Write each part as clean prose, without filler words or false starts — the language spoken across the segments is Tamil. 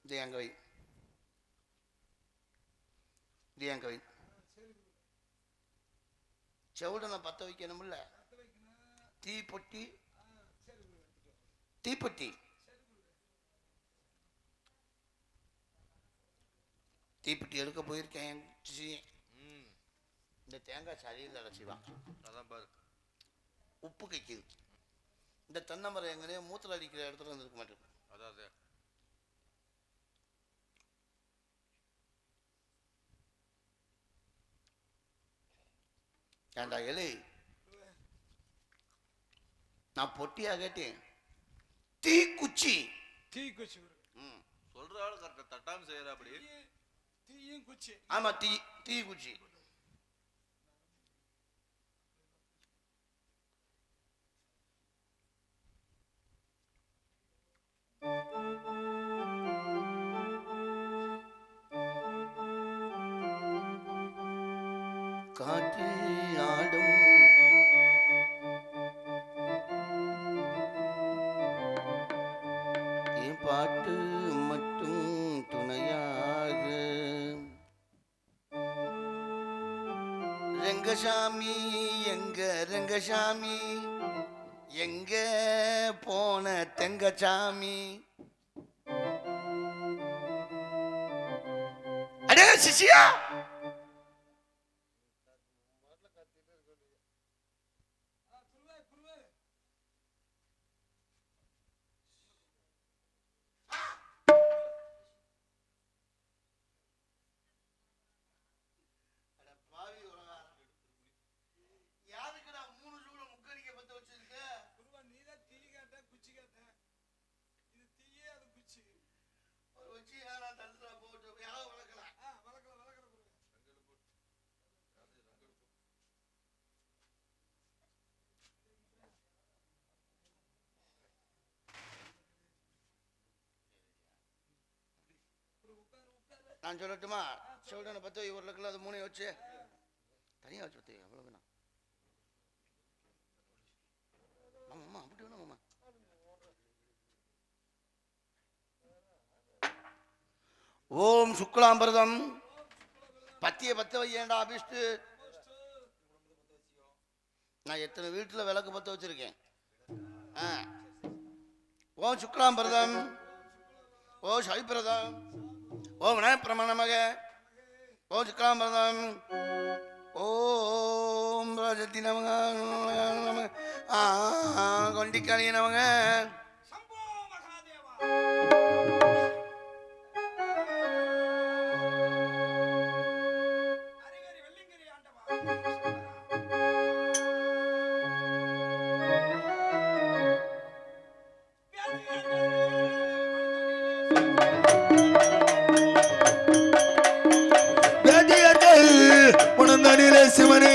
இது எங்க வை, இது எங்க வை. செவுடனை பற்ற வைக்கணும்ல. தீப்பொட்டி, தீப்பொட்டி, தீப்பெட்டி எடுக்க போயிருக்கேன். இந்த தேங்காய் சரியில் அடைச்சிவான், அதான் பாரு உப்பு கைக்குது. இந்த தென்னை மரம் எங்கனே மூத்தல் அடிக்கிற இடத்துல வந்துருக்க மாட்டேன். அதாவது ஏண்டா எலி, நான் பொட்டியா கேட்டேன். தீக்குச்சி, தீக்குச்சி சொல்ற ஆளு கரெக்டா தட்டாம செய்யற. அப்படி தீயும் குச்சி. ஆமா, தீக்குச்சி. காற்று ஆடும் என் பாட்டு மட்டும் துணையாக. ரங்கசாமி எங்க ரங்கசாமி, எங்க போன தெங்கசாமி. அடே சிசியா, நான் சொல்லட்டுமா? செவிடனை பத்து ஒரு லக்கில் அது 3 வச்சு தனியாக வச்சு பத்து அவ்வளோண்ணா. ஆமாம்மா அப்படி வேணாம்மா. ஓம் சுக்லாம்பரதம். பத்திய பத்த வையேண்டா அபிஷ்டு. நான் எத்தனை வீட்டில் விளக்கு பற்ற வச்சிருக்கேன். ஓம் சுக்லாம்பரதம், ஓ சைபிரதம், ஓம் பிரமணமக, ஓ சுக்லாம்பரதம், ஓம் ராஜத்தி நமக, கொண்டிக்காளிய நமக. சிவனே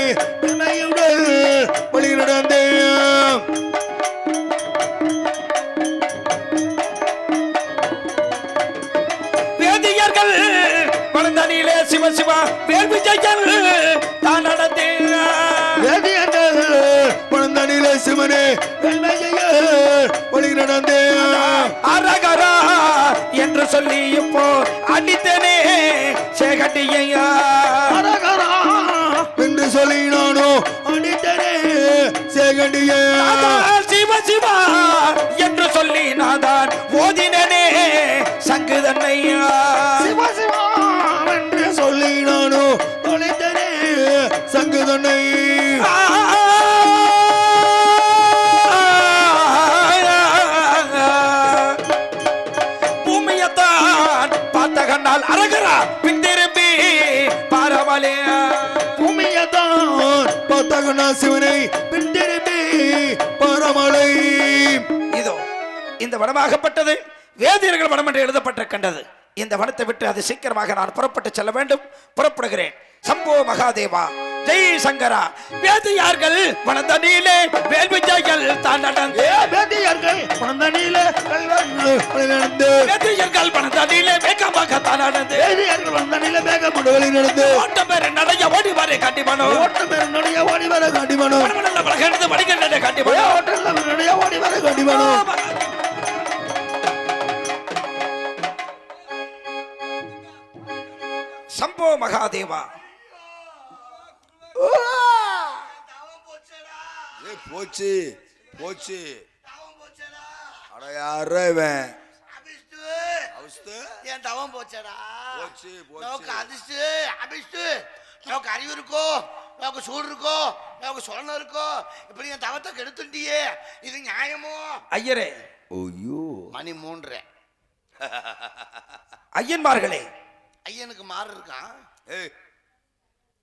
வழி நடந்தே வேதியர்கள் வளர்ந்தனிலே சிவ சிவா வேல் விஜயன் தான் நடந்தே. வேதியர்கள் வளர்ந்தனிலே சிவனே வழி நடந்தே. அரகரா என்று சொல்லி இப்போ அடித்தனே சேகட்டியா என்று சொல்லி நானோ அடித்தனே சேகட்டியா. சிவ சிவா என்று சொல்லி நாதான் ஓதினனே சங்குதன்னையா. சிவ சிவா என்று சொல்லி நானோ அடித்தனே சங்குதன்னை. பூமியத்தான் பார்த்த கண்ணால் அரகரா பின் திரும்பி பாரவலே. பூமியத்தான் பார்த்த கண்ணால் சிவனை பின் திரும்பி பாரமலை. இதோ இந்த வனமாகப்பட்டது வேதியர்கள் வனம் என்று எழுதப்பட்ட கண்டது. இந்த வனத்தை விட்டு அது சீக்கிரமாக நான் புறப்பட்டு செல்ல வேண்டும். புறப்படுகிறேன். சம்போ மகாதேவா, ஜெய் சங்கரா. வேதியார்கள் வனந்தனிலே வேல் விஜயர்கள் தான் நடந்தே. வேதியர்கள் வனந்தனிலே வேதியர்கள் வனந்தனிலே வேகமாக தான் நடந்தே. வேதியர்கள் வனந்தனிலே வேகமாக வழி நடந்தே. ஓட்டம் பேர் நடைய ஓடி வர காட்டிமனோ. ஓட்டம் பேர் நடைய ஓடி வர காட்டிமனோ. வடமல்ல வடகண்டது வடிகண்டது காட்டிமனோ. ஓட்டம் நடைய ஓடி வர காட்டிமனோ. சம்போ மகாதேவா. ஏய் போச்சு போச்சு. அட யாரா இவன்? அவஸ்து என் தவம் போச்சடா. போச்சு நோக்கு போச்சு. அதிர்ஷ்டு அபிஷ்டு நோக்கு அறிவு இருக்கோ, நோக்கு சூடு இருக்கோ, நோக்கு சொரணம் இருக்கோ, இப்படி என் தவத்தை கெடுத்துட்டியே, இது நியாயமோ? ஐயரே, ஐயோ மணி 3. ஐயன்மார்களே, ஐயனுக்கு மாறு இருக்கான். ஏய்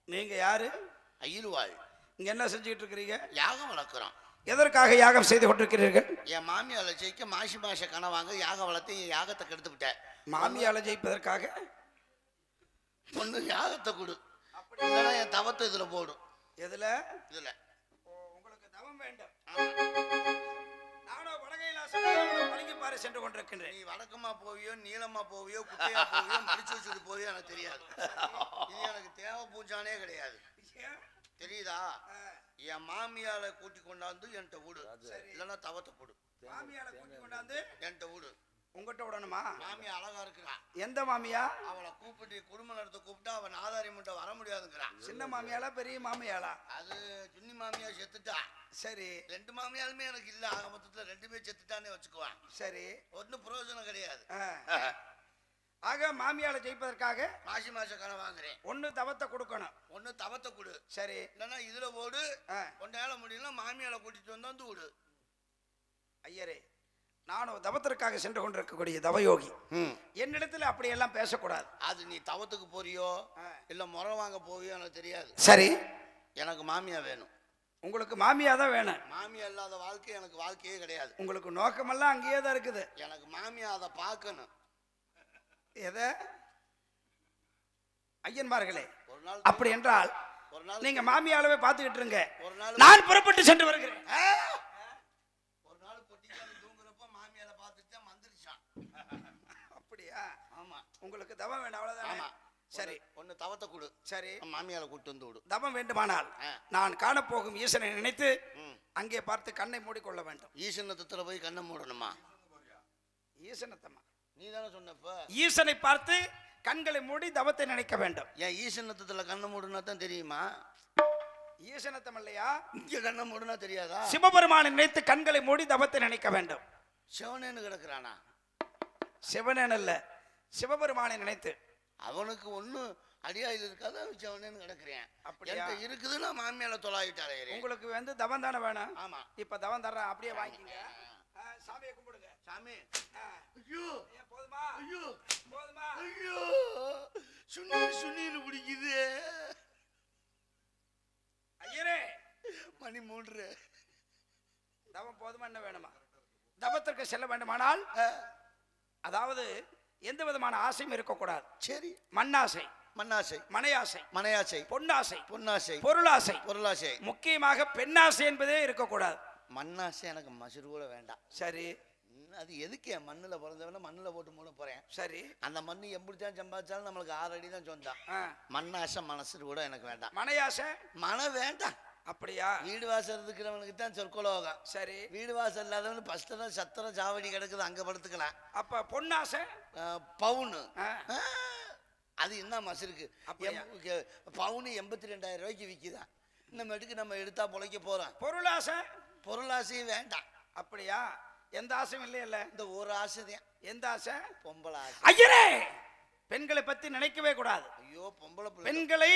நீங்க யாரு? ஐயருவாள் இங்க என்ன செஞ்சுட்டு இருக்கிறீங்க? யாகம் வளர்க்குறான். எதற்காக யாகம் செய்து கொண்டிருக்கிறீர்கள்? என் மாமியால ஜெயிக்க மாசி மாச கனவாங்க யாகம் வளர்த்து என் யாகத்தை கெடுத்து விட்டேன். மாமியால ஜெயிப்பதற்காக ஒண்ணு யாகத்தை கொடு, இல்லைன்னா என் தவத்தை இதுல போடும். எதுல? இதுல உங்களுக்கு தவம் வேண்டும். நானோ வடகையிலாச சென்று கொண்டிருக்கின்றேன். நீ வடக்கமா போவியோ, நீளமா போவியோ, குட்டையா போவியோ, மடிச்சு வச்சுட்டு போவியோ எனக்கு தெரியாது. இது எனக்கு தேவை பூஜானே கிடையாது. தெரியுதா? என் மாமியால கூட்டி கொண்டாந்து என்கிட்ட விடு, இல்லைன்னா தவத்தை போடு. மாமியால கூட்டி கொண்டாந்து என்கிட்ட விடு. உங்ககிட்ட விடணுமா? மாமியா அழகா இருக்கிறா. எந்த மாமியா? அவளை கூப்பிட்டு குடும்ப நடத்த கூப்பிட்டா அவன் ஆதாரி முட்டை வர முடியாதுங்கிறான். சின்ன மாமியாலா பெரிய மாமியாலா? அது சுன்னி மாமியா செத்துட்டா. சரி. 2 மாமியாலுமே எனக்கு இல்ல. ஆக மொத்தத்துல 2 பேர் செத்துட்டானே வச்சுக்குவான். சரி. ஒன்னும் பிரயோஜனம் கிடையாது. ஆக மாமியால ஜெயிப்பதற்காக மாசி மாச கடன் வாங்குறேன். ஒண்ணு தவத்தை கொடுக்கணும். ஒண்ணு தவத்தை கொடு. சரி. இல்லைன்னா இதுல போடு. ஒன்னால முடியல மாமியால கூட்டிட்டு வந்து விடு. ஐயரே, நானும் தவத்திற்காக சென்று கொண்டிருக்கக்கூடிய தவயோகி. என்னிடத்துல அப்படியெல்லாம் பேசக்கூடாது. அது நீ தவத்துக்கு போறியோ இல்ல முறை வாங்க போவியோ எனக்கு தெரியாது. சரி. எனக்கு மாமியா வேணும். உங்களுக்கு மாமியா தான் வேணும். மாமியா இல்லாத வாழ்க்கை எனக்கு வாழ்க்கையே கிடையாது. உங்களுக்கு நோக்கமெல்லாம் அங்கேயே தான் இருக்குது. எனக்கு மாமியா அதை பார்க்கணும். எதை? ஐயன்மார்களே, ஒரு நாள் அப்படி என்றால் ஒரு நாள் நீங்க மாமியாலவே பார்த்துக்கிட்டு இருங்க. ஒரு நாள் நான் புறப்பட்டு சென்று வருகிறேன். ஒரு நாள் பொட்டிக்காரன் தூங்குறப்ப மாமியால பார்த்துட்டு மந்திரிச்சான். அப்படியா? ஆமா. உங்களுக்கு தவம் வேண்டாம், அவ்வளவுதானே? ஆமா. சரி. ஒன்னு தவத்தை கொடு. சரி. மாமியால கூட்டு வந்து விடு. தவம் வேண்டுமானால் நான் காணப்போகும் ஈசனை நினைத்து அங்கே பார்த்து கண்ணை மூடிக்கொள்ள வேண்டும். ஈசனத்துல போய் கண்ணை மூடணுமா? ஈசனத்தம்மா நீ தானே சொன்னப்ப. ஈசனை பார்த்து கண்களை மூடி தவத்தை நினைக்க வேண்டும். ஏன் ஈசனத்துல கண்ணை மூடுனா தான் தெரியுமா? ஈசனத்தம் இல்லையா? இங்க கண்ணை மூடுனா தெரியாதா? சிவபெருமானை நினைத்து கண்களை மூடி தவத்தை நினைக்க வேண்டும். சிவனேன்னு கிடக்குறானா? சிவனேன் அல்ல, சிவபெருமானை நினைத்து. அவனுக்கு ஒண்ணு அடியாயில் இருக்காது, சிவனேன்னு கிடக்குறேன். அப்படியா? இருக்குதுன்னா மாமியால தொலாவிட்டாரே. உங்களுக்கு வந்து தவம் தானே வேணும்? ஆமா. இப்ப தவம் தர்றேன், அப்படியே வாங்கிங்க. சாமியை கும்பிடுங்க. சாமி. ஐயோ போதுமா? ஐயோ போதுமா? ஐயோ சுண்ணீர் பிடிக்குது. ஐயரே, மணி 3. தவம் போதுமா? என்ன வேணுமா? தவத்திற்கு செல்ல வேண்டுமானால் அதாவது எந்த விதமான ஆசையும் இருக்கக்கூடாது. சரி. மண்ணாசை, மண்ணாசை, மனையாசை, மனையாசை, பொன்னாசை, பொன்னாசை, பொருளாசை, பொருளாசை, முக்கியமாக பெண்ணாசை என்பதே இருக்கக்கூடாது. மண்ணாசை எனக்கு மசுறு கூட வேண்டாம். சரி. அது எதுக்கு? மண்ணுல பிறந்தவன மண்ணுல போட்டு மூட போறேன். சரி. அந்த மண்ணு எப்படித்தான் சம்பாதிச்சாலும் நம்மளுக்கு 6 அடி தான் சொந்தம். மண்ணாசை மனசு கூட எனக்கு வேண்டாம். மனையாசை மன வேண்டாம். அப்படியா? வீடு வாசல் இருக்கிறவனுக்கு தான் சொற்கொலோகம். சரி. வீடு வாசல் இல்லாதவனு பஸ்டதான் சத்திரம் சாவடி கிடக்குது, அங்க படுத்துக்கலாம். அப்ப பொன்னாசை பவுனு அது என்ன மசுருக்கு? பவுனு 82,000 ரூபாய்க்கு விற்கிதான். இன்னமேட்டுக்கு நம்ம எடுத்தா பொழைக்க போறோம். பொருளாசை? பொருளாசையும் வேண்டாம். அப்படியா? எந்த ஆசையும் இல்லையல்ல? இந்த ஒரு ஆசைதான். எந்த ஆசை? பொம்பளை ஆசை. ஐயரே, பெண்களை பத்தி நினைக்கவே கூடாது. ஐயோ பொம்பளை பெண்களை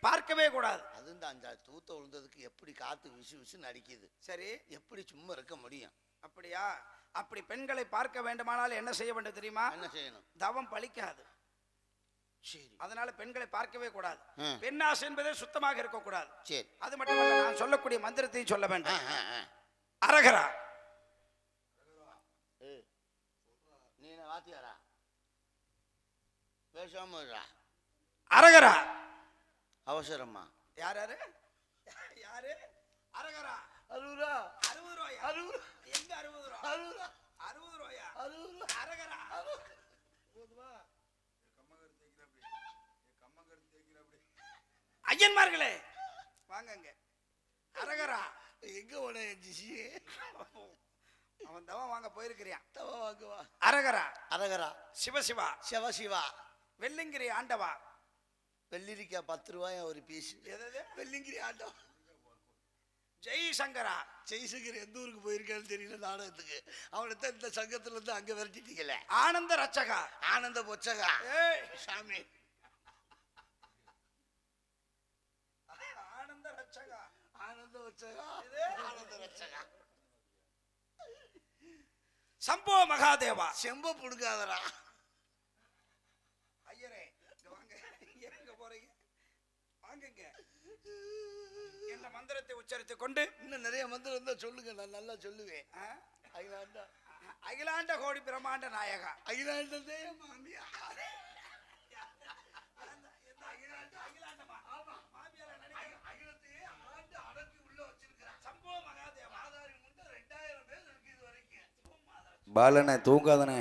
பார்க்கவே கூடாது. அது இந்த 5 தூத்த விழுந்ததுக்கு எப்படி காத்து விசு விசு நடிக்குது. சரி. எப்படி சும்மா இருக்க முடியும்? அப்படியா? அப்படி பெண்களை பார்க்க வேண்டுமானால் என்ன செய்ய வேண்டும் தெரியுமா? என்ன செய்யணும்? தவம் பலிக்காது. சரி. அதனால பெண்களை பார்க்கவே கூடாது. பெண்ணாசை என்பதே சுத்தமாக இருக்க கூடாது. சரி. அது மட்டுமல்ல, நான் சொல்லக்கூடிய மந்திரத்தையும் சொல்ல வேண்டும். அரகரா. நீ வாத்தியாரா? பேசாம அரகரா. அவசரமா? யாரு யாரு? அரகரா. 60 ரூபா. 60 ரூபாயா? 60. எங்க 60 ரூபா? 60. 60 ரூபாயா? 60. அரகரா. ஐயன்மார்களே வாங்கங்க. அரகரா. எங்க போன ஜிசி? அவன் தவம் வாங்க போயிருக்கிறியான். தவம் வாங்குவா. அரகரா. அரகரா. சிவசிவா. சிவசிவா. வெள்ளிங்கிரி ஆண்டவா. வெள்ளரிக்காய் 10 ரூபாய் ஒரு பீஸ். எது வெள்ளிங்கிரி ஆட்டம். ஜெய் சங்கரா. ஜெய்சங்கர் எந்த ஊருக்கு போயிருக்கான்னு தெரியல நாடகத்துக்கு. அவனை இந்த சங்கத்துல இருந்து அங்க விரட்டிட்டீங்கல்ல. ஆனந்த ரட்சகா. ஆனந்த பொச்சகா. ஏய் சாமி ஆனந்த ரட்சகா. ஆனந்த பொச்சகா. ஆனந்த ரட்சகா. சம்போ மகாதேவா. செம்ப புடுங்காதடா. ஐயரே இங்க வாங்க. எங்க போறீங்க? வாங்குங்க. என்ற மந்திரத்தை உச்சரித்துக் கொண்டு இன்னும் நிறைய மந்திரம் இருந்தா சொல்லுங்க, நான் நல்லா சொல்லுவேன். ஆ? அகிலாண்டா அகிலாண்ட கோடி பிரம்மாண்ட நாயகா. அகிலாண்டதே மாமியா. பாலனே தூங்காதனே,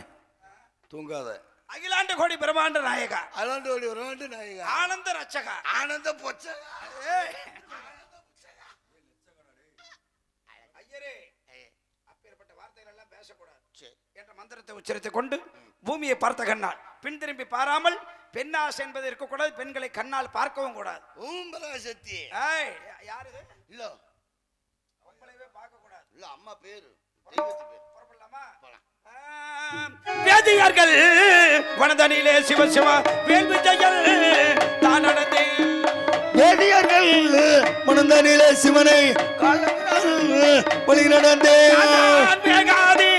தூங்காத. அகிலாண்ட கோடி பிரம்மாண்ட நாயகா. அகிலாண்டோடி ஒரு நாயகா. ஆனந்த ரட்சகா. ஆனந்த பொச்சகா. ஏய். ஐயரே அப்பேற்பட்ட வார்த்தைகள் எல்லாம் பேசக்கூடாது என்ற மந்திரத்தை உச்சரித்துக் கொண்டு பூமியை பார்த்த கண்ணால் பின் திரும்பி பாராமல் பெண்ணாசை என்பது இருக்கக்கூடாது, பெண்களை கண்ணால் பார்க்கவும் கூடாது. ஓம் பராசக்தி. ஏய் யாரு இது? இல்ல உங்களையே பார்க்க கூடாது. இல்ல அம்மா பேரு தெய்வத்து பேரு. புறப்படலாமா? போலாம். வேதியர்கள் வனதனிலே சிவ சிவ வேள்வி செயல் தான் நடந்தே. வேதியர்கள் மனந்தனிலே சிவனை வழி நடந்தே. வேகாதி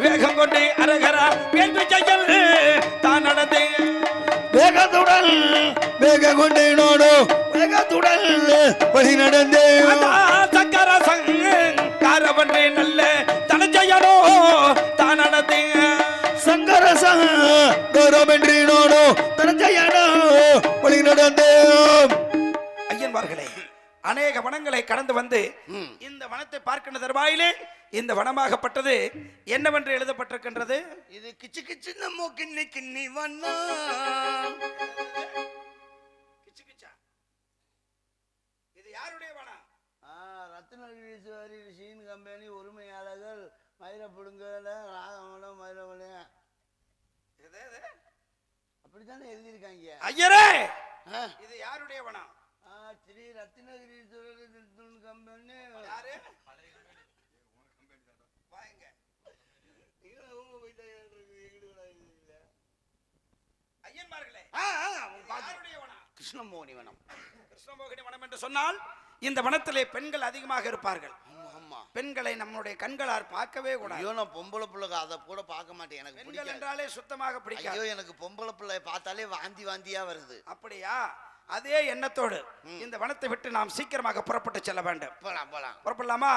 வேகம் கொண்டு அரகரா வேள்வி செயல் தான் நடந்தே. வேகத்துடன் வேக கொண்டே நானோ வேகத்துடன் வழி நடந்தே. சங்கர சங்காரவன்றே நல்ல தனஜயனோ தான் நடந்தே. சங்கர சங்கரமென்றி நானோ தனஞ்சயனோ வழி நடந்தே. ஐயன்மார்களே அநேக வனங்களை கடந்து வந்து இந்த வனத்தை பார்க்கின்ற தருவாயிலே இந்த வனமாகப்பட்டது என்னவென்று எழுதப்பட்டிருக்கின்றது? இது கிச்சு கிச்சு நம்ம கிண்ணி கிண்ணி வண்ணா. கிச்சு கிச்சா. இது யாருடைய வனம்? ரத்னகிரீஸ்வரி சீன் கம்பெனி உரிமையாளர்கள் மயிலப்புடுங்கல ராகவனம் மயிலவன அப்படித்தானே எழுதியிருக்காங்க. ஐயரே இது யாருடைய வனம்? ஸ்ரீ ரத்னகிரீஸ்வரர் கம்பெனி. யாரு? ஐயன்மார்களே யாருடைய வனம்? கிருஷ்ணமோகனி வனம். கிருஷ்ணமோகினி வனம் என்று சொன்னால் இந்த வனத்திலே பெண்கள் அதிகமாக இருப்பார்கள். ஆமா. பெண்களை நம்முடைய கண்களால் பார்க்கவே கூடாது. ஐயோ நான் பொம்பளை பிள்ளை அதை கூட பார்க்க மாட்டேன். எனக்கு பெண்கள் பிடிக்காது. என்றாலே சுத்தமாக பிடிக்காது. ஐயோ எனக்கு பொம்பளை பிள்ளை பார்த்தாலே வாந்தி வாந்தியா வருது. அப்படியா? அதே எண்ணத்தோடு இந்த வனத்தை விட்டு நாம் சீக்கிரமாக புறப்பட்டு செல்ல வேண்டும். போலாம் போலாம். புறப்படலாமா?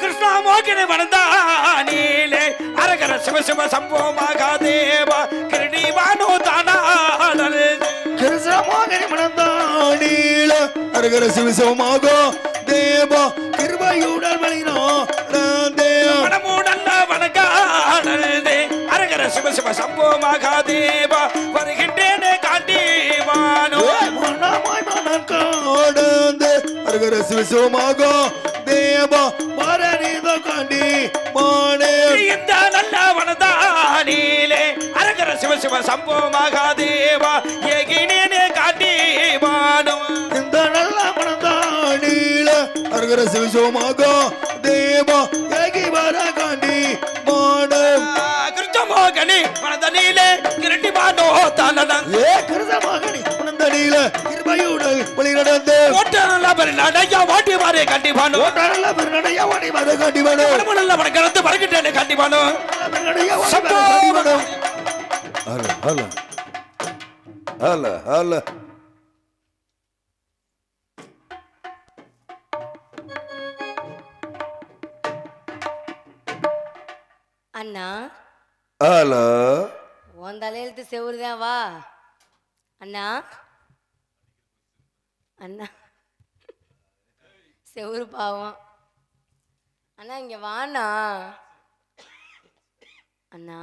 கிருஷ்ணா மோகினி வனந்தானிலே அரகர சிவ சிவ சம்போ மகாதேவா கிருடி வானோ தானாடல். கிருஷ்ணமோகினி மனந்தானில அரகர சிவசமாக தேவா கிருபையுடன் வழி நடந்தே. வனமூடல்ல வனகாடல்தே அரகர சிவ சிவ சம்போ மகாதேவா வருகின்றேனே காட்டி வானோ. காடந்து அரகர சிவசமாக தேவா மரணித காண்டி மானே. இந்த நல்ல வனதானிலே அரகர சிவ சிவ சம்போ மகாதேவா ஏகினேனே காட்டி வானோ. இந்த நல்ல மனதானில அரகர சிவசமாக தேவா ஏகி வர காண்டி மானே. கிருஷ்ணமோகனி வனதனிலே கிரட்டி வானோ தானதன். ஏ கிருஷ்ணமோகினி மனந்தனில கிருபையுடன் வழி நடந்தே. ஓட்டனல்ல பெருநடையா ஓட்டி வாரே கண்டிப்பானோ. ஓட்டனல்ல பெருநடையா ஓடி வர காண்டிவானோ. வனமுனல்ல வனகரத்து வரகிட்டேனே கண்டிப்பானோ. பெருநடையா ஓடி சம்போ வர காண்டிவானோ. Hello hello hello hello. அண்ணா ஹலோ உன் தலையெழுத்து செவுருதான் வா அண்ணா. அண்ணா செவுரு பாவம். அண்ணா இங்க வாண்ணா. அண்ணா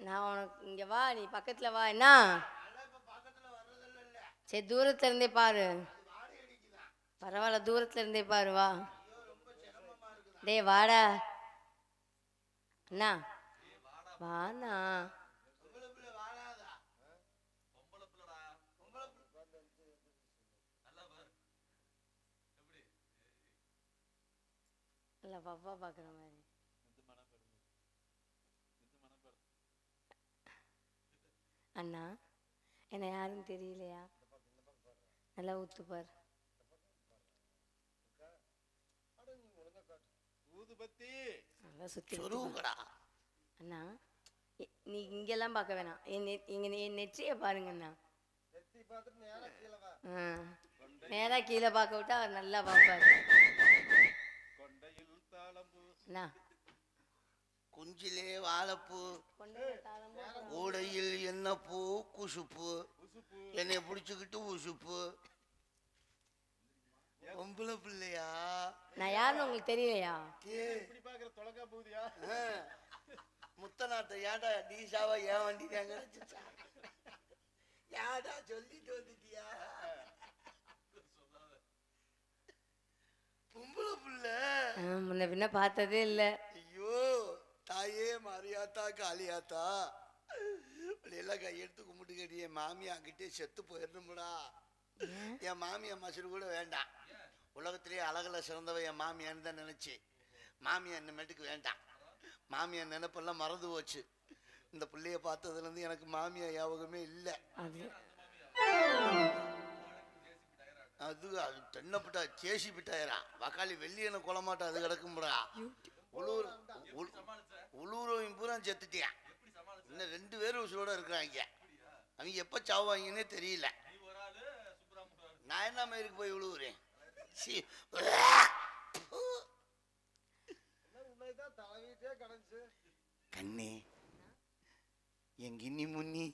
நான் உனக்கு இங்க வா, நீ பக்கத்துல வா. என்ன சரி தூரத்துல இருந்தே பாரு. பரவாயில்ல தூரத்துல இருந்தே பாரு. வா டேய் வாடா அண்ணா வாண்ணா. நல்லா பாப்பா பார்க்குற மாதிரி. அண்ணா என்ன யாருன்னு தெரியலையா? நல்லா ஊத்துப்பார். ஊதுபத்தி நல்லா சுத்தி சொருவுங்கடா. அண்ணா நீ இங்கெல்லாம் பார்க்க வேணாம். என் நெற்றியை பாருங்கண்ணா. நேராக கீழே பார்க்க விட்டா அவர் நல்லா பார்ப்பார். கொண்டையில் தாளம்பூ அண்ணா குஞ்சிலே வாழைப்பூ, ஓடையில் என்ன பூ குசுப்பு, என்னை பிடிச்சுக்கிட்டு உசுப்பு. பொம்பளை பிள்ளையா? நான் யாருன்னு உங்களுக்கு தெரியலையா? இப்படி பாக்குற தொலைக்கா போகுதியா? முத்தநாட்டை ஏடா டீசாவா ஏன் வண்டி தாங்க யாடா சொல்லிட்டு வந்துட்டியா? பொம்பளை பிள்ளை முன்ன பின்ன பார்த்ததே இல்லை. ஐயோ தாயே மாரியாத்தா காளியாத்தா எல்லாம் கையெடுத்து கும்பிட்டுக்கடி. என் மாமியா அங்கிட்டே செத்து போயிடணும்டா. என் மாமியா மசூர் கூட வேண்டாம். உலகத்திலேயே அழகில் சிறந்தவ என் மாமியான்னு தான் நினைச்சு. மாமியா இனிமேட்டுக்கு வேண்டாம். மாமியா நினைப்பெல்லாம் மறந்து போச்சு. இந்த பிள்ளைய பார்த்ததுலேருந்து எனக்கு மாமியா ஞாபகமே இல்லை. அது அது தென்னப்பட்டா சேசி பிட்டாயிரா வக்காளி வெள்ளியனை கொலமாட்டா அது கிடக்கும்டா. உளுரும் பூரா செத்துட்டியா. இன்னும் 2 பேரும் உசுரோட இருக்கிறாங்க. அவங்க எப்போ சாவாங்கன்னே தெரியல. நான் என்ன மயிருக்கு போய் உழுவுறேன்? கண்ணே என் கிண்ணி முன்னி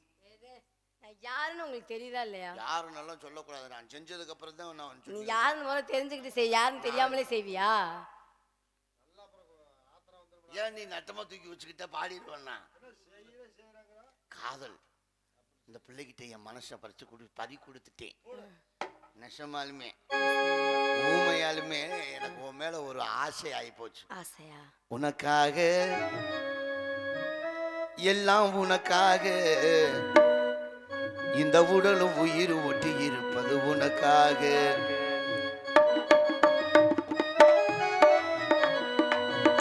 யாருன்னு உங்களுக்கு தெரியுதா இல்லையா? யாரும் நல்லா சொல்லக்கூடாது. நான் செஞ்சதுக்கு அப்புறம் தான் நான் நீ யாருன்னு முதல்ல தெரிஞ்சுக்கிட்டு செய். யாருன்னு தெரியாமலே செய்வியா? ஏன் நீ நட்டமா தூக்கி வச்சுக்கிட்ட பாடிடுவேன்னா? காதல் இந்த பிள்ளைகிட்ட என் மனசை பறி கொடுத்துட்டேன். நெசமாலுமே ஊமையாலுமே எனக்கு உன் மேல ஒரு ஆசை ஆகி போச்சு. ஆசையா? உனக்காக எல்லாம் உனக்காக இந்த உடலும் உயிர் ஒட்டி இருப்பது உனக்காக.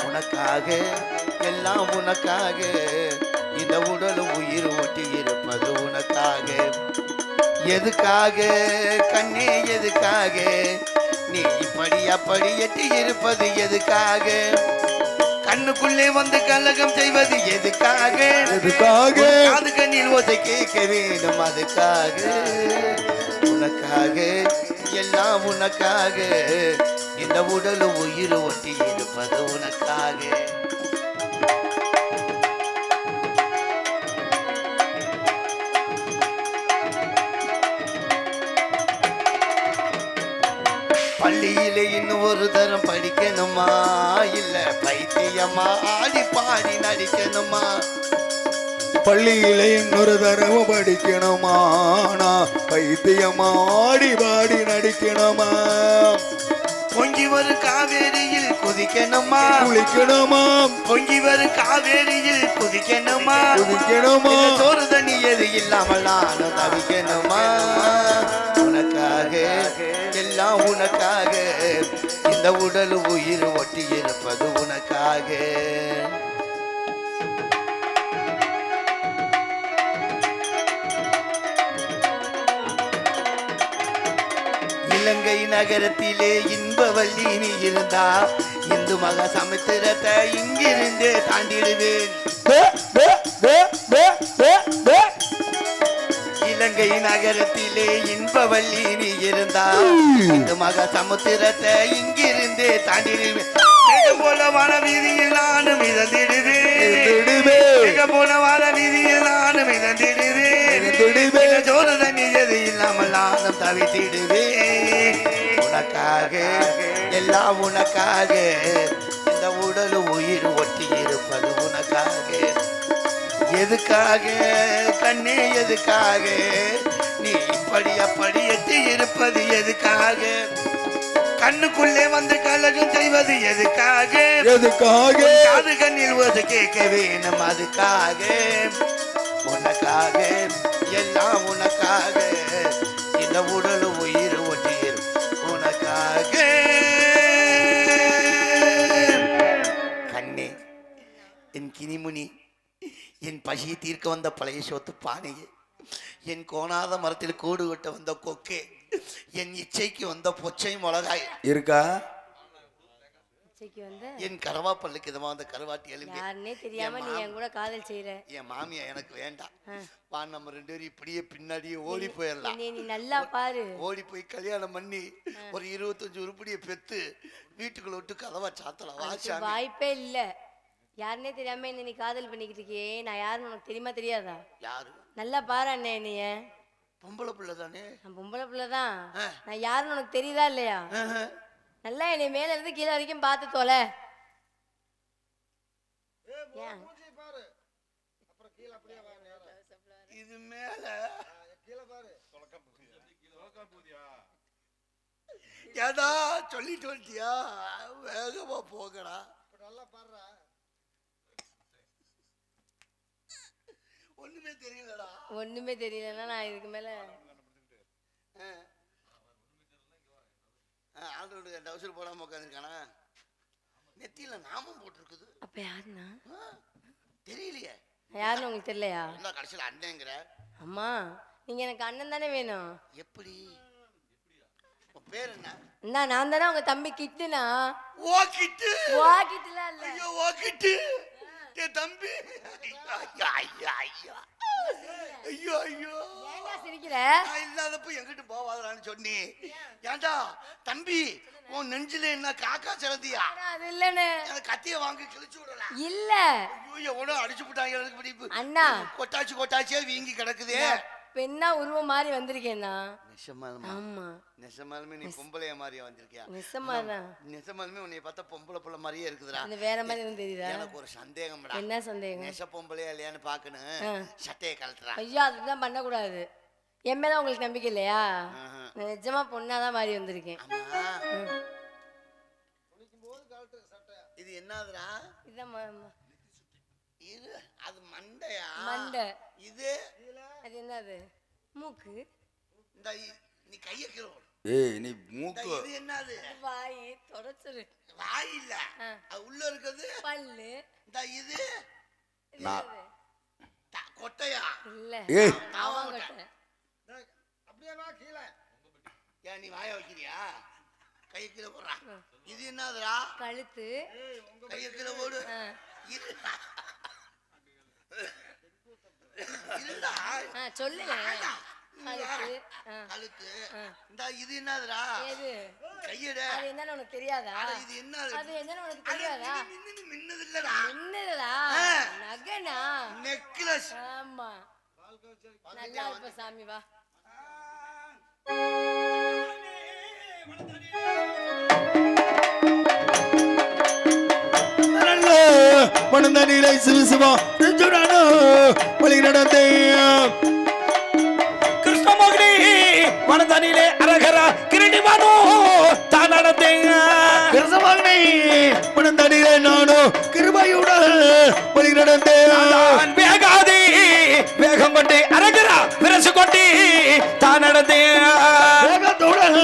உனக்காக எல்லாம் உனக்காக இந்த உடலும் உயிர் ஒட்டி இருப்பது உனக்காக. எதுக்காக கண்ணே எதுக்காக நீ இப்படி அப்படி எட்டி இருப்பது எதுக்காக? கண்ணுக்குள்ளே வந்து கலகம் செய்வது எதுக்காக? அது கண்ணில் ஓசை கேட்க வேண்டும் அதுக்காக. உனக்காக எல்லாம் உனக்காக இந்த உடல் உயிர் ஒட்டி இருப்பது உனக்காக. பள்ளியிலே இன்னும் ஒரு தரம் படிக்கணுமா? இல்ல பைத்தியமா ஆடி பாடி நடிக்கணுமா? பள்ளியிலே இன்னொரு தடவை படிக்கணுமா? பைத்தியமா ஆடி பாடி நடிக்கணுமா? பொங்கி வரும் காவேரியில் குதிக்கணுமா? குளிக்கணுமா? பொங்கி வரும் காவேரியில் குதிக்கணுமா? குதிக்கணுமா? சோறு தண்ணி எது இல்லாமல் நானும் தவிக்கணுமா? உனக்காக எல்லாம் உனக்காக இந்த உடல் உயிர் ஒட்டி இருப்பது உனக்காக. இலங்கை நகரத்திலே இன்பவல்லி நீ இருந்தா இந்து மகா சமுத்திரத்தை இங்கிருந்து தாண்டிடுவேன். இலங்கை நகரத்திலே இன்பவல்லி நீ இருந்தா இந்து மகா சமுத்திரத்தை இங்கிருந்து தாண்டிடுவேன். போல வன வீதியில் நானும் மிதந்திடுவேன். போல வன வீதியில் நானும் மிதந்திடுவேன். சோறு தண்ணி எது இல்லாமல் நானும் தவித்திடுவேன். உனக்காக எல்லாம் உனக்காக இந்த உடல் உயிர் ஒட்டி இருப்பது உனக்காக. எதுக்காக கண்ணே எதுக்காக நீ இப்படி அப்படி எட்டி இருப்பது எதுக்காக? கண்ணுக்குள்ளே வந்து கலகம் செய்வது எதுக்காக? அது கண்ணில் ஒரு கேட்க வேணும் அதுக்காக. உனக்காக எல்லாம் உனக்காக இந்த உடல் உயிர் ஒட்டி உனக்காக. கினிமுனி, என் பசியை தீர்க்க வந்த பழைய சோத்து பானையே, என் கோணாத மரத்தில் கூடு விட்ட வந்த கொக்கே, என் இச்சைக்கு வந்த பொச்சை மிளகாய் இருக்கா? இச்சைக்கு வந்து என் கருவாப்பல்லுக்கு இதமா வந்த கருவாட்டி எலும்பி, யாருன்னே தெரியாம நீ என் கூட காதல் செய்யற. என் மாமியா எனக்கு வேண்டாம். வா நம்ம 2 பேரும் இப்படியே பின்னாடியே ஓடி போயிடலாம். நீ நல்லா பாரு. ஓடி போய் கல்யாணம் பண்ணி ஒரு 25 உருப்படியை பெத்து வீட்டுக்குள்ள விட்டு கதவா சாத்தலாம். வா அதுக்கு சாமி. வாய்ப்பே இல்ல. யாருன்னே தெரியாம என்ன நீ காதல் பண்ணிக்கிட்டு இருக்கியே, நான் யாருன்னு உனக்கு தெரியுமா தெரியாதா? யாரு? நல்லா பாரு அண்ணே என்னைய. பொம்பளை பிள்ளை தானே? நான் பொம்பளை பிள்ளைதான். நான் யாருன்னு உனக்கு தெரியுதா இல்லையா? நல்லா என்னை மேல இருந்து கீழே வரைக்கும் பார்த்து தொலை. ஏன்? இது மேல ஏதா சொல்லிட்டு வந்துட்டியா? வேகமா போகடா. ஒண்ணுமே தெரியலடா. ஒண்ணுமே தெரியலன்னா நான் இதுக்கு மேல ஆண்டோட டவுசர் போடாம உட்காந்துருக்கானா? நெத்தியில நாமம் போட்டிருக்குது. அப்ப யாருன்னா தெரியலையே. யாருன்னு உங்களுக்கு தெரியலையா? என்ன கடைசியில் அண்ணங்கிற? அம்மா நீங்க எனக்கு அண்ணன் தானே வேணும். எப்படி? உன் பேர் என்ன? நான் தானே உங்க தம்பி கிட்டுனா. ஓ கிட்டு. ஓ கிட்டுலாம் இல்ல. ஐயோ ஓ கிட்டு. என் தம்பி. ஐயா ஐயா ஐயா. ஐயோ ஐயோ. ஏன்டா சிரிக்கிற? நான் இல்லாதப்ப எங்கிட்டு போவாதறான்னு சொன்னி. ஏண்டா தம்பி உன் நெஞ்சில என்ன காக்கா சிறந்தியா? அது இல்லன்னு. எனக்கு கத்திய வாங்கி கிழிச்சு விடலாம். இல்ல. ஐயோ எவனோ அடிச்சு விட்டாங்க எனக்கு பிடிப்பு. அண்ணா கொட்டாச்சியே வீங்கி கிடக்குதே. பெண்ணா உருவம் மாதிரி வந்திருக்கேன்னா. நிஜமாலுமா? ஆமா. நிஜமாலுமே நீ பொம்பளைய மாதிரியா வந்திருக்கியா? நிஜமாதான். நிஜமாலுமே உன்னை பார்த்தா பொம்பளை புள்ள மாதிரியே இருக்குதுடா. இது வேற மாதிரி எதுவும் தெரியுதா? எனக்கு ஒரு சந்தேகம்டா. என்ன சந்தேகம்? நெச பொம்பளையா இல்லையான்னு பாக்கணும். சட்டையை கழட்டுறா. ஐயோ அதுதான் பண்ணக்கூடாது. என் மேல உங்களுக்கு நம்பிக்கை இல்லையா? நான் நிஜமா பொண்ணாதான் மாறி வந்திருக்கேன். இது என்னதுடா? இதான் இது அது மண்டையா? மண்டை. இது அது என்னது? மூக்கு. இந்த நீ கைய கீழ போடு. ஏய் நீ மூக்கு. இது என்னது? வாய் தொடச்சுரு. வாய் இல்ல. அது உள்ள இருக்குது பல்லு. இந்த இது என்னது? கொட்டையா? இல்ல. ஏய் ஆவாங்கொட்டை. அப்படியே வா கீழே. ஏன் நீ வாய வைக்கிறியா? கைய கீழ போடுறா. இது என்னதுடா? கழுத்து. கைய கீழ போடு. இது இல்லடா. சொல்லுங்க. கழுத்து. கழுத்து. இந்த இது என்னதுடா? எது? கையட. அது என்னன்னு உனக்கு தெரியாதா? இது என்னது? அது என்னன்னு உனக்கு தெரியாதா? மின்னது இல்லடா. என்னதுடா? நகனா? நெக்லஸ். ஆமா. நல்லா இருப்ப சாமி வா. மனந்தனிலை சிவசிவா நெஞ்சுடானோ வழி நடந்தேன். கிருஷ்ணமோகினி வனதனிலே அரகரா கிரீடிவானோ தான் நடந்தேன். கிருஷ்ணமகனே மனந்தனிலை நானோ கிருபையுடன் வழி நடந்தேன். நான் வேகாதி வேகம் கொண்டு அரகரா விரசு கொண்டு தான் நடந்தேன். வேகத்துடன்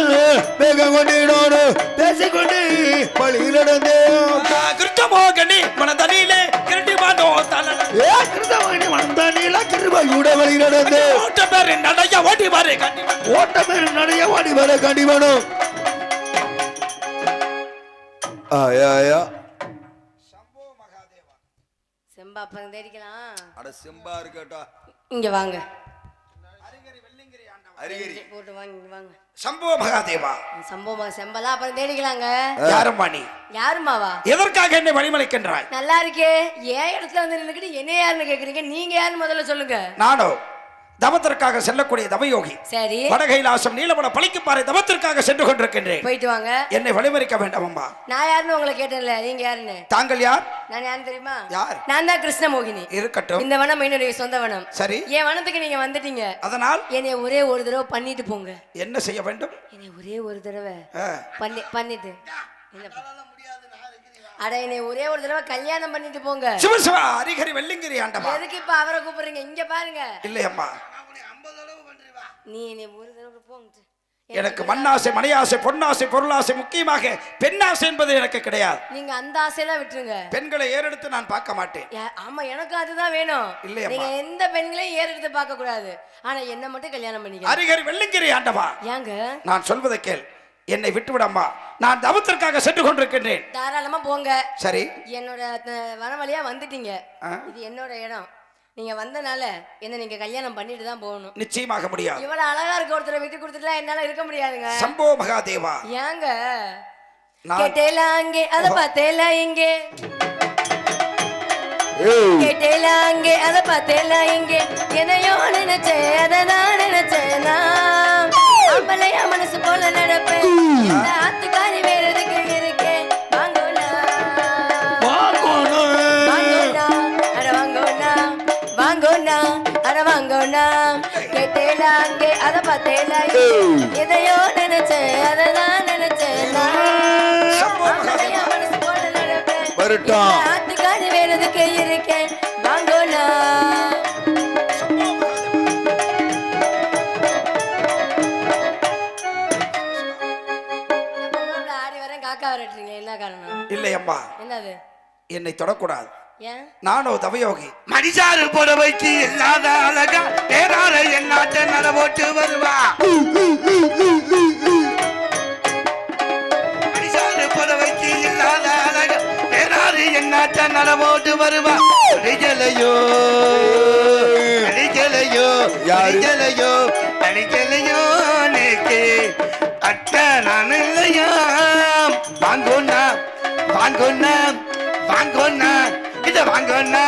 வேகம் கொண்டினோடு பேசிக்கொண்டு வழி நடந்தேன். கிருஷ்ணமோகினி வனதனிலே கிரீடிவானோ தான் நடந்தேன். ஏ கிருஷ்ணமகனே மனந்தனிலை கிருபையுடன் வழி நடந்தேன். ஓட்ட பேரு நடைய ஓடி பாரு கண்டிப்பா. ஓட்டமே நடைய வாடி வர கண்டிவனும். ஆயா செம்பா அப்புறம் தேடிக்கலாம். அட செம்பா இருக்கட்டா. இங்க வாங்க. அரிகரி போட்டு வாங்க. இங்க வாங்க. சம்போ மகாதேவா. சம்பவம் செம்பலாம் அப்புறம் தேடிக்கலாங்க. யாரம்மா நீ? யாருமாவா? எதற்காக என்னை வழிமலைக்கின்றாய்? நல்லா இருக்கே. ஏன் இடத்துல வந்து நின்னுக்கிட்டு என்ன யாருன்னு கேக்குறீங்க? நீங்க யாருன்னு முதல்ல சொல்லுங்க. நானோ தவத்திற்காக செல்லக்கூடிய தவயோகி. சரி வடகைலாசம் நீலவன பழிக்குப்பாறை தவத்திற்காக சென்று கொண்டிருக்கின்றேன். போயிட்டு வாங்க. என்னை வழிமறிக்க வேண்டாம் அம்மா. நான் யாருன்னு உங்களை கேட்டேன்ல, நீங்க யாருன்னு? தாங்கள் யார்? நான் யாருன்னு தெரியுமா? யார்? நான் தான் கிருஷ்ணமோகினி. இருக்கட்டும். இந்த வனம் என்னுடைய சொந்த வனம். சரி. என் வனத்துக்கு நீங்க வந்துட்டீங்க. அதனால் என்னை ஒரே ஒரு தடவை பண்ணிட்டு போங்க. என்ன செய்ய வேண்டும்? என்னை ஒரே ஒரு தடவை ஆ. பண்ணிட்டு அட என்னை ஒரே ஒரு தடவை கல்யாணம் பண்ணிட்டு போங்க. சிவசிவா அரிகரி வெள்ளிங்கிரி ஆண்டவா. எதுக்கு இப்ப அவரை கூப்பிடுறீங்க? இங்க பாருங்க. இல்லை அம்மா. நீ என்னை ஒரு தடவை போங்க. எனக்கு மண்ணாசை, மணியாசை, பொன்னாசை, பொருளாசை, முக்கியமாக பெண்ணாசை என்பது எனக்கு கிடையாது. நீங்க அந்த ஆசையெல்லாம் விட்டுருங்க. பெண்களை ஏறெடுத்து நான் பார்க்க மாட்டேன். ஆமா, எனக்கு அதுதான் வேணும். இல்லையம்மா. நீங்க எந்த பெண்களையும் ஏறெடுத்து பார்க்க கூடாது. ஆனா என்ன மட்டும் கல்யாணம் பண்ணிக்க. அரிகரி வெள்ளிங்கிரி ஆண்டவா, ஏங்க நான் சொல்வதை கேள். என்னை விட்டுவிடம்மா, நான் தவத்திற்காக சென்று கொண்டிருக்கின்றேன். தாராளமா போங்க. சரி, என்னோட வன வழியா வந்துட்டீங்க. இது என்னோட இடம். நீங்க வந்தனால என்ன நீங்க கல்யாணம் பண்ணிட்டு தான் போகணும். நிச்சயமாக முடியாது. இவ்வளவு அழகா இருக்க ஒருத்தரை விட்டு கொடுத்துட்டுலாம் என்னால இருக்க முடியாதுங்க. சம்போ மகாதேவா, ஏங்க நான் கேட்டேல அங்கே அத பார்த்தேல இங்கே, கேட்டேல அங்கே அத பார்த்தேல இங்கே, என்னையோ நினைச்சேன் அததான் நினைச்சேன் நான். ஆம்பளையா மனசு போல நடப்பேன். இந்த ஆத்துக்காரி வேற எதுக்கு இருக்கேன். வாங்கோனா வாங்கோனா அட வாங்கோனா, வாங்கோனா அட வாங்கோனா, கேட்டேல அங்கே அத பார்த்தேல இங்கே, எதையோ நினைச்சேன் அததான் நினைச்சேன் நான். சம்போ ஆம்பளையா மகாதேவா, மனசு போல நடப்பேன். வரட்டும். இந்த ஆத்துக்காரி வேற எதுக்கு இருக்கேன். வாங்கோனா சம்போ மகாதேவா. ஆடி வரேன் காக்கா வரட்டுறீங்க. என்ன காரணம்? இல்லை அம்மா, என்னது? என்னை தொடக்கூடாது. ஏன்? நானோ தவயோகி. மடிசாறு புடவைக்கு இல்லாத அழகா பேரார என்னாட்ட நடவோட்டு வருவா. மடிசாறு புடவைக்கு இல்லாத அழகா பேராறு என்னாட்ட நடவோட்டு வருவா. அடிக்கலையோ அடிக்கலையோ அடிக்கலையோ அடிக்கலையோ நேக்கு அட்ட நான் இல்லையா. வாங்கோண்ணா வாங்கோண்ணா வாங்கோண்ணா இத வாங்கோண்ணா